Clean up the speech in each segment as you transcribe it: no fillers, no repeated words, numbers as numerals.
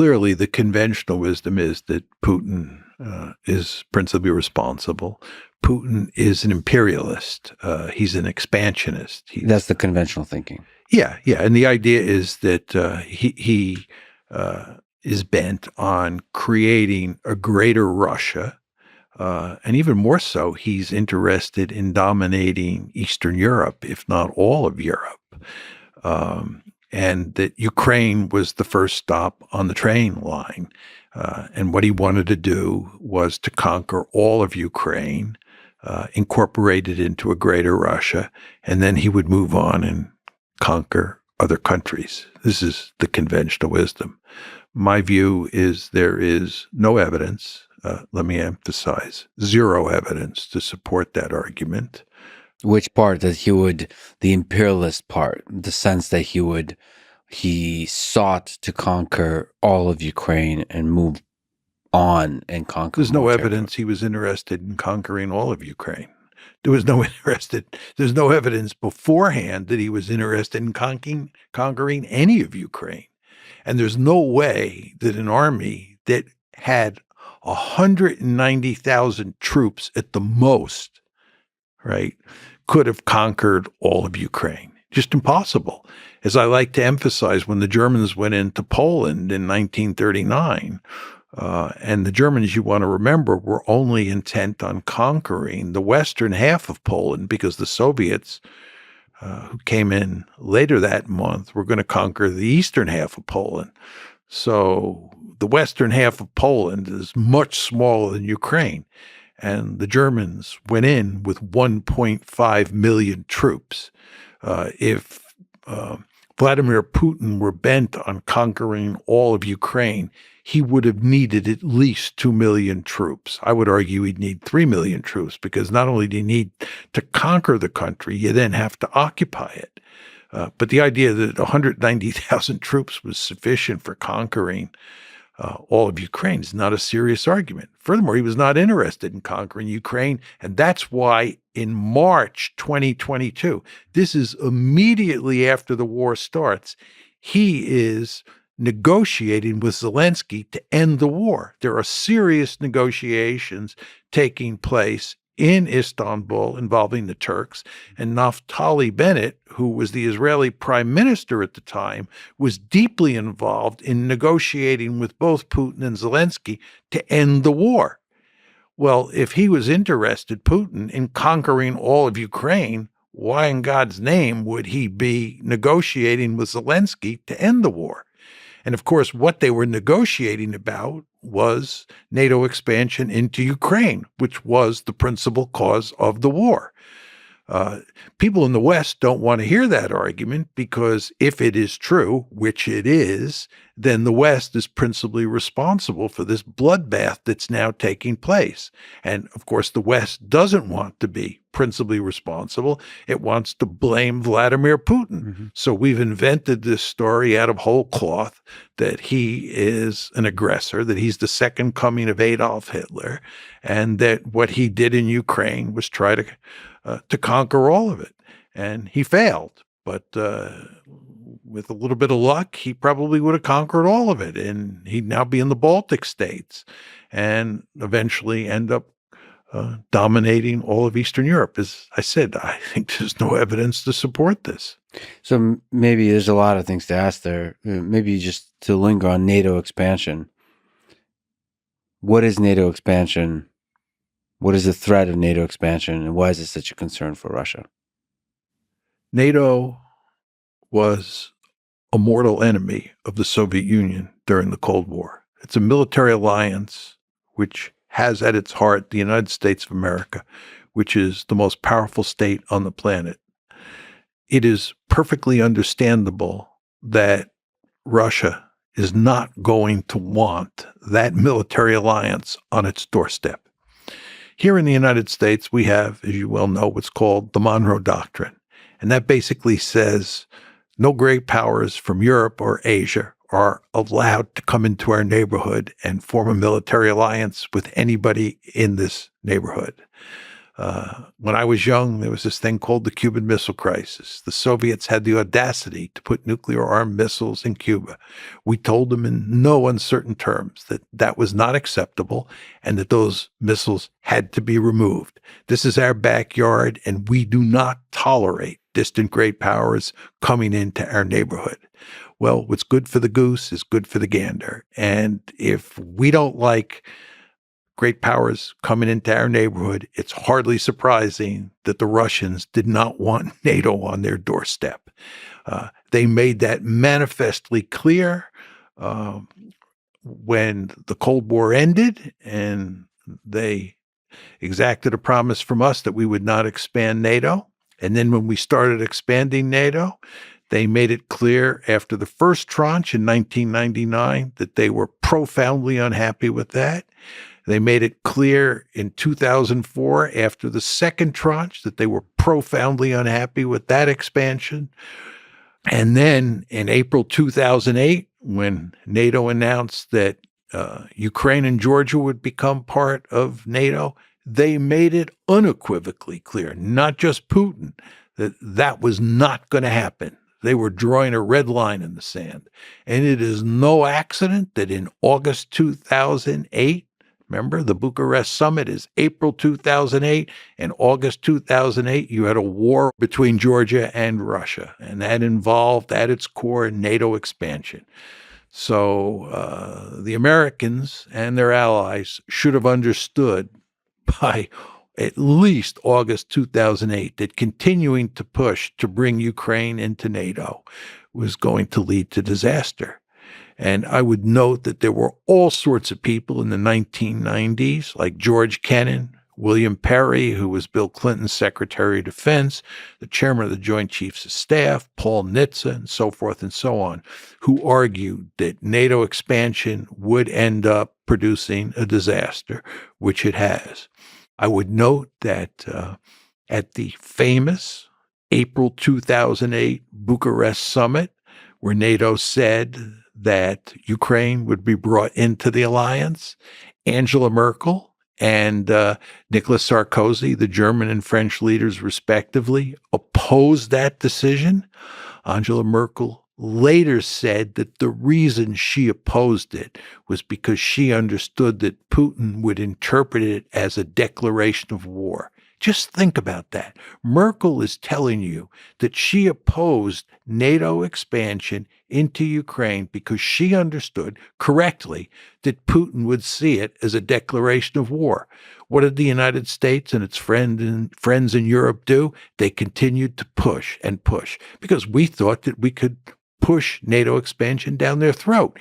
clearly the conventional wisdom is that Putin is principally responsible. Putin is an imperialist. He's an expansionist. That's the conventional thinking. Yeah. And the idea is that he is bent on creating a greater Russia. And even more so, he's interested in dominating Eastern Europe, if not all of Europe. And that Ukraine was the first stop on the train line. And what he wanted to do was to conquer all of Ukraine, incorporate it into a greater Russia, and then he would move on and conquer other countries. This is the conventional wisdom. My view is there is no evidence, let me emphasize, zero evidence to support that argument. Which part that the imperialist part, the sense that he sought to conquer all of Ukraine and move on and conquer. There's no evidence he was interested in conquering all of Ukraine. There's no evidence beforehand that he was interested in conquering any of Ukraine. And there's no way that an army that had 190,000 troops at the most, right, could have conquered all of Ukraine. Just impossible. As I like to emphasize, when the Germans went into Poland in 1939, and the Germans, you want to remember, were only intent on conquering the western half of Poland because the Soviets, who came in later that month, were going to conquer the eastern half of Poland. So the western half of Poland is much smaller than Ukraine. And the Germans went in with 1.5 million troops. If Vladimir Putin were bent on conquering all of Ukraine, he would have needed at least 2 million troops. I would argue he'd need 3 million troops, because not only do you need to conquer the country, you then have to occupy it. But the idea that 190,000 troops was sufficient for conquering all of Ukraine is not a serious argument. Furthermore, he was not interested in conquering Ukraine, and that's why in March 2022, this is immediately after the war starts, he is negotiating with Zelensky to end the war. There are serious negotiations taking place in Istanbul involving the Turks, and Naftali Bennett, who was the Israeli prime minister at the time, was deeply involved in negotiating with both Putin and Zelensky to end the war. Well, if he was interested, Putin, in conquering all of Ukraine, why in God's name would he be negotiating with Zelensky to end the war? And of course, what they were negotiating about was NATO expansion into Ukraine, which was the principal cause of the war. People in the West don't want to hear that argument, because if it is true, which it is, then the West is principally responsible for this bloodbath that's now taking place. And of course, the West doesn't want to be principally responsible. It wants to blame Vladimir Putin. Mm-hmm. So we've invented this story out of whole cloth that he is an aggressor, that he's the second coming of Adolf Hitler, and that what he did in Ukraine was try to conquer all of it. And he failed. But with a little bit of luck, he probably would have conquered all of it. And he'd now be in the Baltic states and eventually end up dominating all of Eastern Europe. As I said, I think there's no evidence to support this. So maybe there's a lot of things to ask there. Maybe just to linger on NATO expansion. What is NATO expansion? What is the threat of NATO expansion, and why is it such a concern for Russia? NATO was a mortal enemy of the Soviet Union during the Cold War. It's a military alliance which has at its heart the United States of America, which is the most powerful state on the planet. It is perfectly understandable that Russia is not going to want that military alliance on its doorstep. Here in the United States, we have, as you well know, what's called the Monroe Doctrine. And that basically says no great powers from Europe or Asia are allowed to come into our neighborhood and form a military alliance with anybody in this neighborhood. When I was young, there was this thing called the Cuban Missile Crisis. The Soviets had the audacity to put nuclear-armed missiles in Cuba. We told them in no uncertain terms that that was not acceptable and that those missiles had to be removed. This is our backyard, and we do not tolerate distant great powers coming into our neighborhood. Well, what's good for the goose is good for the gander. And if we don't like great powers coming into our neighborhood, it's hardly surprising that the Russians did not want NATO on their doorstep. They made that manifestly clear when the Cold War ended, and they exacted a promise from us that we would not expand NATO. And then when we started expanding NATO, they made it clear after the first tranche in 1999 that they were profoundly unhappy with that. They made it clear in 2004 after the second tranche that they were profoundly unhappy with that expansion. And then in April 2008, when NATO announced that Ukraine and Georgia would become part of NATO, they made it unequivocally clear, not just Putin, that that was not going to happen. They were drawing a red line in the sand. And it is no accident that in August 2008, remember, the Bucharest summit is April 2008. In August 2008, you had a war between Georgia and Russia, and that involved at its core NATO expansion. So the Americans and their allies should have understood by at least August 2008 that continuing to push to bring Ukraine into NATO was going to lead to disaster. And I would note that there were all sorts of people in the 1990s, like George Kennan, William Perry, who was Bill Clinton's Secretary of Defense, the chairman of the Joint Chiefs of Staff, Paul Nitze, and so forth and so on, who argued that NATO expansion would end up producing a disaster, which it has. I would note that at the famous April 2008 Bucharest summit, where NATO said that Ukraine would be brought into the alliance, Angela Merkel and Nicolas Sarkozy, the German and French leaders respectively, opposed that decision. Angela Merkel later said that the reason she opposed it was because she understood that Putin would interpret it as a declaration of war. Just think about that. Merkel is telling you that she opposed NATO expansion into Ukraine because she understood correctly that Putin would see it as a declaration of war. What did the United States and its friends in Europe do? They continued to push and push because we thought that we could push NATO expansion down their throat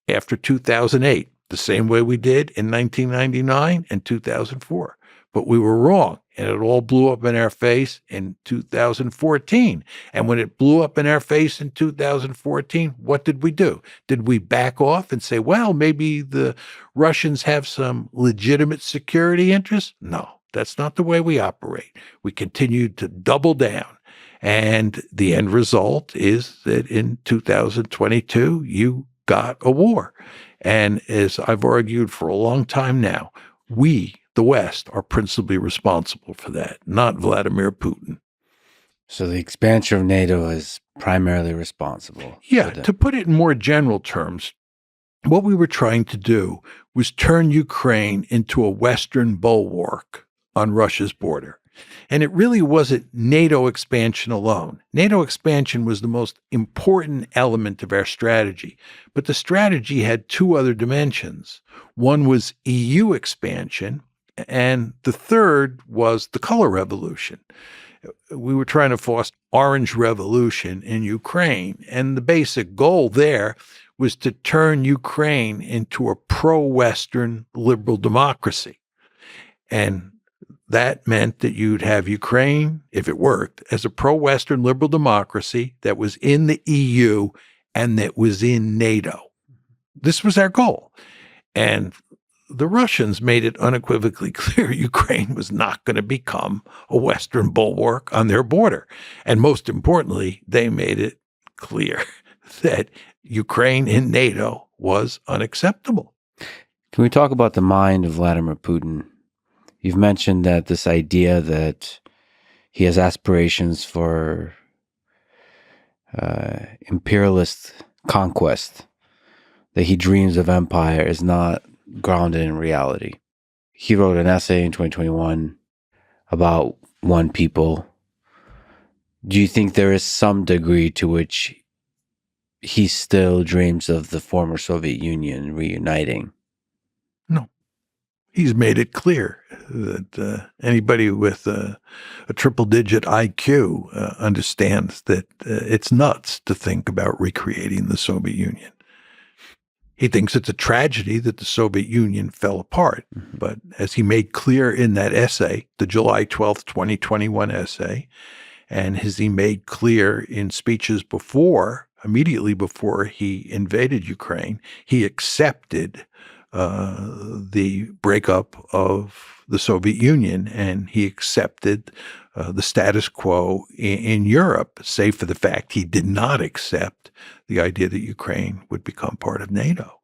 after 2008, the same way we did in 1999 and 2004. But we were wrong, and it all blew up in our face in 2014. And when it blew up in our face in 2014, what did we do? Did we back off and say, well, maybe the Russians have some legitimate security interests? No, that's not the way we operate. We continued to double down. And the end result is that in 2022, you got a war. And as I've argued for a long time now, we, the West, are principally responsible for that, not Vladimir Putin. So the expansion of NATO is primarily responsible. Yeah, to put it in more general terms, what we were trying to do was turn Ukraine into a Western bulwark on Russia's border. And it really wasn't NATO expansion alone. NATO expansion was the most important element of our strategy. But the strategy had two other dimensions. One was EU expansion, and the third was the color revolution. We were trying to foster orange revolution in Ukraine. And the basic goal there was to turn Ukraine into a pro-Western liberal democracy. And that meant that you'd have Ukraine, if it worked, as a pro-Western liberal democracy that was in the EU and that was in NATO. This was our goal. And the Russians made it unequivocally clear Ukraine was not going to become a Western bulwark on their border. And most importantly, they made it clear that Ukraine in NATO was unacceptable. Can we talk about the mind of Vladimir Putin? You've mentioned that this idea that he has aspirations for imperialist conquest, that he dreams of empire, is not grounded in reality. He wrote an essay in 2021 about one people. Do you think there is some degree to which he still dreams of the former Soviet Union reuniting? No. He's made it clear that anybody with a triple-digit IQ understands that it's nuts to think about recreating the Soviet Union. He thinks it's a tragedy that the Soviet Union fell apart. Mm-hmm. But as he made clear in that essay, the July 12th, 2021 essay, and as he made clear in speeches immediately before he invaded Ukraine, he accepted the breakup of the Soviet Union, and he accepted the status quo in Europe, save for the fact he did not accept the idea that Ukraine would become part of NATO.